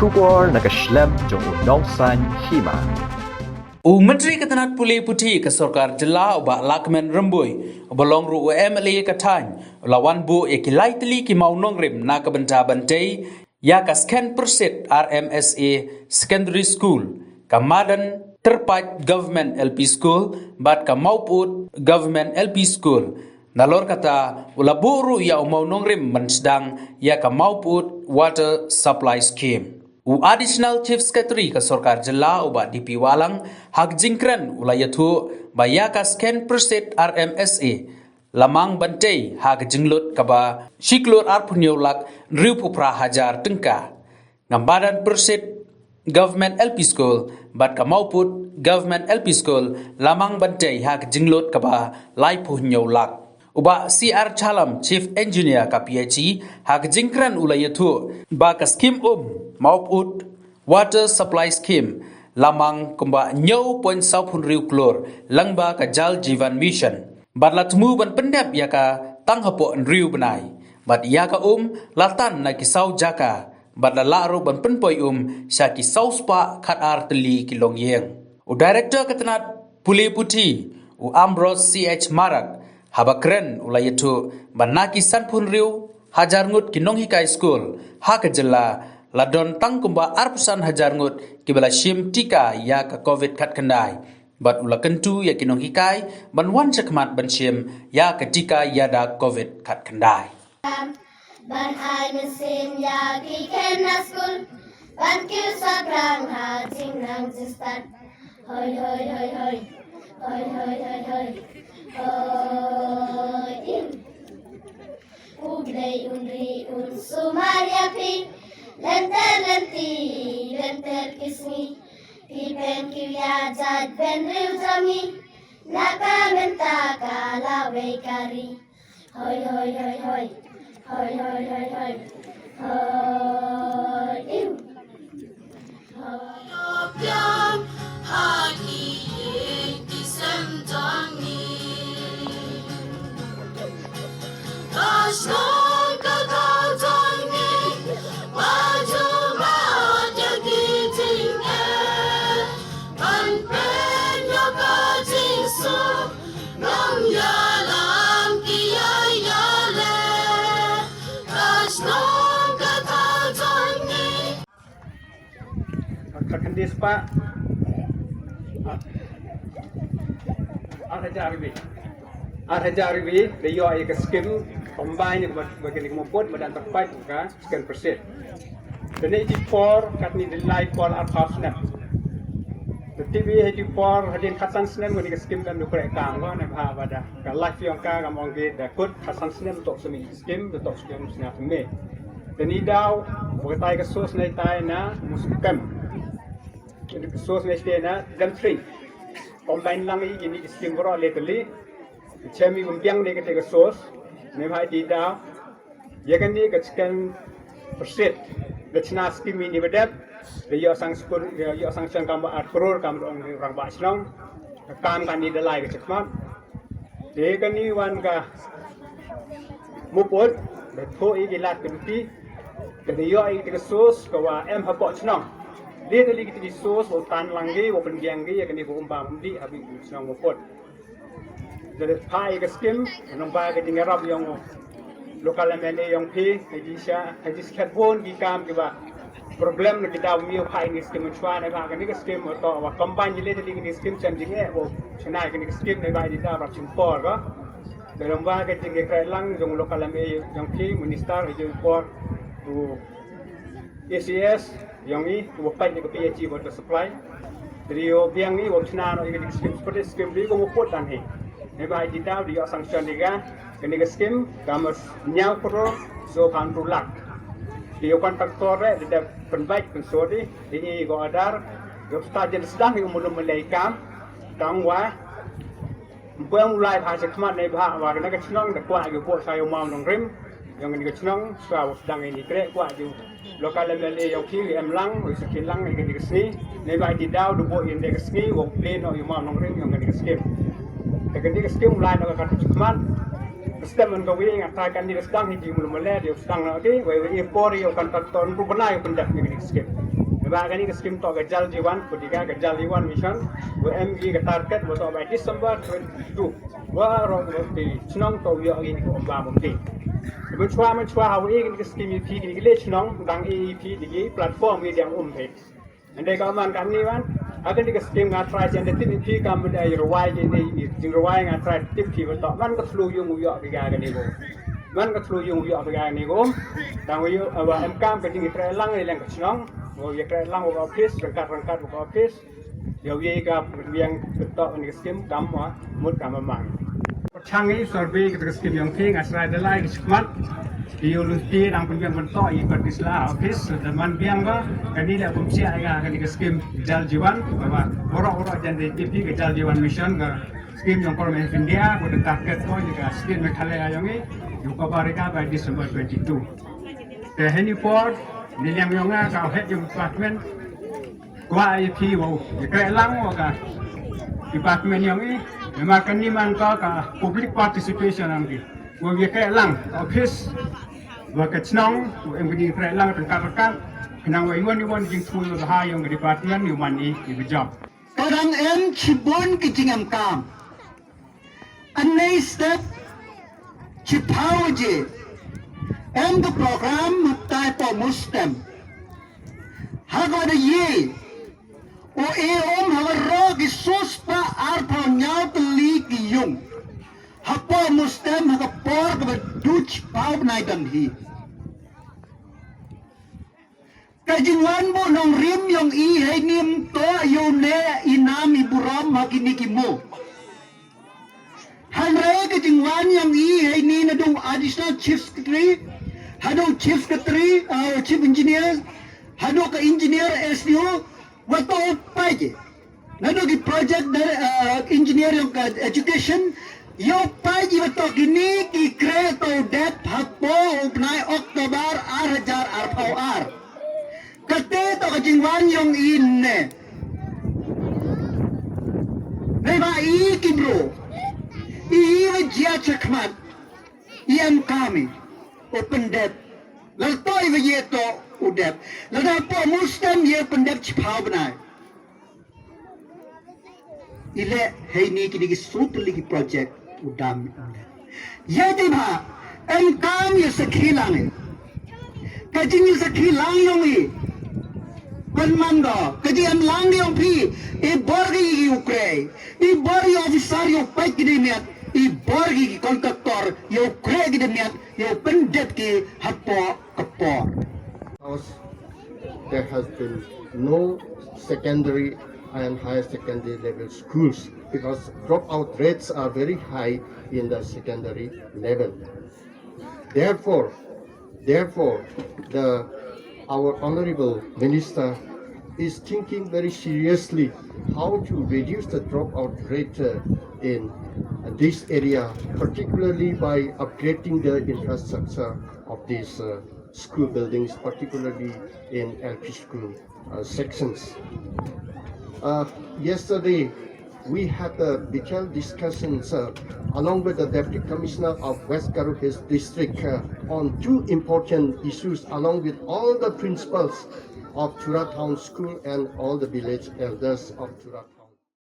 Shubor nakaslem jong unongsan hima. Menteri Ketenat Pulih Putih ke Sorkar Jela ubak Lakmen Rembui Belong ru UMLA Katany lawan bu yakilai teli ki mau nongrim na kebenta bantai ya ka scan persit RMSA Secondary School kamadan terpat Government LP School bat ka mauput Government LP School nalor kata ulaburu ya mau nongrim mensedang ya ka mauput Water Supply Scheme. Additional Chief Secretary ke Sorkar Jela ubat DP Walang hak jingkran ulayatu bayaka scan persit RMSA lamang bantai hak jinglut kaba shiklur arpunyolak ribu hajar tengka ngambadan persit Government LP School bat ka mauput Government LP School lamang bantai hak jinglut kaba laipunyolak. Uba CR Chalam Chief Engineer KPHC hak jingkran ulayatu ba ka skim mauput Water Supply Scheme lamang kumba nyau poin saupun riu klor langba ka Jal Jivan Mission batla temu ban pendap ya ka tanghapo riu benai bat ya ka latan na kisau jaka batla laru ban penpoi sya kisau spa khat ar teli kilong yeng Director Ketenat Pulih Putih Ambrose CH Marak habakren ulayatu banaki sanpun riu hajar ngut kinong hikai school hak jela ladon tangkumba arpusan hajar ngut kibala shim tika ya ka covid kat kendai bat ula kentu ya kinong hikai ban wan cekmat ban shim ya ka tika ya da covid kat kendai ban ai mesin ya ki kena school ban kyu sabrang ha jing nang jistat hoi hoi hoi hoi hoi hoi hoi hoi Ublay unri un sumaria pi lenter lenti lenter kismi pipen kiya jad ben riu jami naka menta kalawe kari hoi hoi hoi hoi hoi hoi hoi hoi hoi hoi hoi Kandis Pak Arhaja Arwi dia ay ke skim combine bagi mumput badan terpat ka skin persit dan ini for kat ni delay for archive snap the TV hedi for hadin khasan snap bagi skim dan dukrek kang wa na ha bada ka live yang ka gamong ge da kut khasan snap untuk semi skim untuk skim snap me dan ini daw bertai ke sos nai tai na muskam sos nai na dan free combine lang ini skim bro lately Chemi bumpiang ni ketika sos, memang tidak. Ya kan ni keckan persit, lecna skim ini bedap. Dia sang skor, dia sang sang kamu atror kamu orang basnong, kam kan ni delai kecekmat. Dia kan ni wan ka muput, betul ini lat keduti. Dia ini ketika sos, kawa hapok senong. Dia tadi ketika sos, bukan langgi, bukan bianggi, ya kan ni bukan di habis senong muput. Dari pai ke skim, nampak ke tinggal yang lokal MLA yang pi, hadis karbon di kam kiba problem nak kita umi pai ni skim mencuat, nampak ke ni skim atau awak combine jadi jadi ni skim cam jadi oh senai ke ni skim nampak di dalam cimpor ka, dari nampak ke tinggal kerelang yang lokal MLA yang pi minister itu impor tu ACS yang ni tu pai ni ke PHC water supply, dari biang ni wak senai ni ke skim seperti skim ni kamu pot dan he. Nebai kita dia sanction dia kini skim kamus nyau pro so kontrolak dia kontraktor dia penbaik pensori ini go adar go stajen sedang yang mulai melaikam tangwa buang mulai bahasa kemat nebah wa kena kecenong dak kuat go buat saya mau nongrim yang ini kecenong so sedang ini krek kuat ju lokal MLA yang kiri emlang sekilang yang ini kesini nebai tidak do buat yang kesini wong pleno yang mau nongrim yang ini skim ketika skim mulai nak kata cekman Statement kau ini ngatakan di sedang hiji mula-mula dia sedang nanti, we pori akan tonton perubahan pendak ni skip. Bahkan ini skim to gajal jiwan, ketika gajal jiwan mission, WMG ke target waktu by December 22. Wah, di senang to yo ini ko ba mesti. Mencuba hawi ini skim EP ini le senang tentang EP di platform ini yang pe. Andai kawan kami kan, akan di skim ngatrai jadi tim EP kami dari ruai ini, ruai ngatrai tim EP waktu man ke flu yung yo tiga ni ko. Man ke flu yung yo tiga ni ko. Tang yo MK ke tinggi trelang ni yang senang. Oh, ya kira lang office, rangkat office. Dia ka yang ketok ni skim kamu mut kamu mang. Perchangi survey ke skim yang ting asrai dalai kismat. Dia luti nang penbiang bentok ikut Islam office dan man biang ka kani dah kumsi aga kani ke skim jal jiwan bahwa orang-orang jadi DP ke jal jiwan mission ke skim yang Parlimen India pada target ko juga skim Meghalaya yang ni yuka barika by December 22. The Hennyford ni yang yonga kau head yung department gua IP wow kaya lang wa ka department yang ini memang ni man ka public participation ang di wa kaya lang office wa ka chnong wa MD kaya lang kan kenang wa iwan jing school the high yung department yung money i job kadang chibon kitingam kam anay step chipawaje the program tai po mustem hago de ye o hago ro ki sus pa ar po nyau teli ki yung hapo mustem hago por ke duch pau nai dan hi kajingwan mo nong rim yung i hay nim to yung ne inam iburam hakini ki mo hanre kajingwan yung i hay ni na dong additional chief secretary Hado chief secretary, chief engineer, hado ka engineer SDO, wato paje. Nado ki project engineer yung education, yo paje wato kini ki kreto det hapo upnay Oktober arhajar arpawar. Kate to kajingwan yung inne. Naiba iki bro, iiwa jia chakmat, iyam kami. Open dep laltoi veyeto udep lada po mustem ye pendep chipau benai ile heini kini ki sutli ki project udam ye dibha en kam ye sakhilang kajing ye sakhilang yongi Panmando, kaji am lang yung pi, borgi ukre, borgi officer yung pay kidimiat, borgi kontraktor yung kre kidimiat, yung pendep ki hapo kapor. There has been no secondary and higher secondary level schools because dropout rates are very high in the secondary level. Therefore, our honorable minister is thinking very seriously how to reduce the dropout rate in this area, particularly by upgrading the infrastructure of these school buildings, particularly in LP school sections. Yesterday, we had detailed discussions along with the Deputy Commissioner of West Karo Hills District on two important issues, along with all the principals of Chura Town School and all the village elders of Chura Town.